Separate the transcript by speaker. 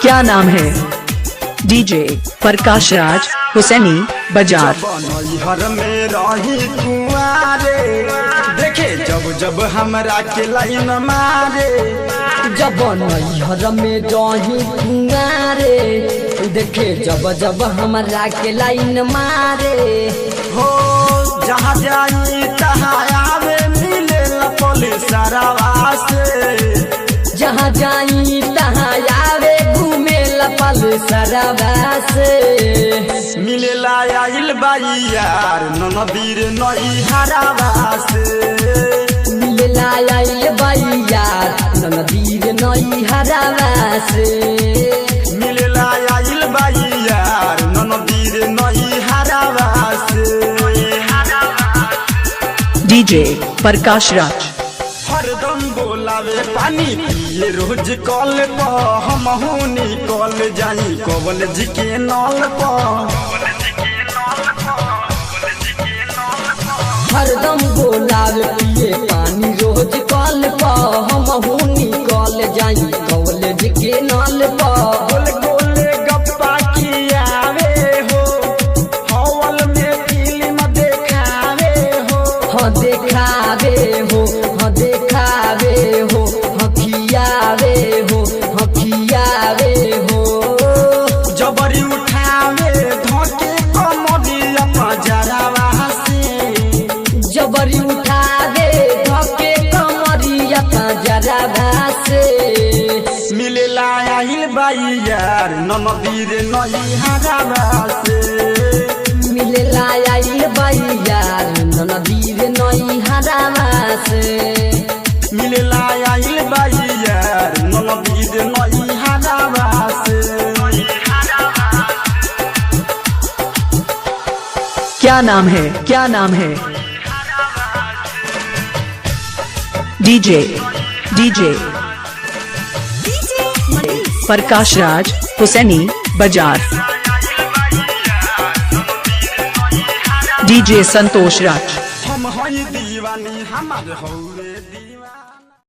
Speaker 1: क्या नाम है? डीजे प्रकाश राज हुसैनी बाजार।
Speaker 2: घर में रही कुआरे देखे जब जब हमरा के लाइन मारे,
Speaker 3: जब नैहर में रही कुआरे देखे जब जब हमरा के लाइन मारे।
Speaker 2: हो जहाँ जाई तहाँ आवे मिले पुलिसरवा से,
Speaker 3: जहाँ जाई तहाँ आवे घूमे पुलिसरवा से।
Speaker 2: मिले आइल बाई यार ननदीर नैहरवा से,
Speaker 3: मिले आइल बाई यार ननदीर नैहरवा से,
Speaker 2: मिले आइल बाई यार ननदीर नैहरवा से।
Speaker 1: डीजे प्रकाश राज
Speaker 2: हरदम बोलावे पानी पिए रोज कॉल पर, हमहू निकल जाई कॉलेज के नल पर।
Speaker 3: हरदम बोलावे पिए पानी रोज कॉल पर, हमहू निकल जाई कॉलेज के नल पर।
Speaker 2: गोल गोल गप्पा खियावे हो, हॉल में फिल्म देखावे हो।
Speaker 3: हाँ देखावे हो, हाँ देखावे हो, हाँ खियावे हो, हाँ खियावे हो।
Speaker 2: जबरी उठावे धोके कमरिया पजरवा से,
Speaker 3: जबरी उठावे धोके कमरिया पजरवा से।
Speaker 2: मिले आइल बाई यार ननदीर नैहरवा से,
Speaker 3: मिले आइल बाई यार ननदीर नैहरवा से,
Speaker 2: मिले आइल बाई यार ननदीर नैहरवा से।
Speaker 1: क्या नाम है? क्या नाम है? डीजे प्रकाश राज हुसैनी बाजार। डीजे संतोष राज।
Speaker 2: हम हई दीवानी हमार हो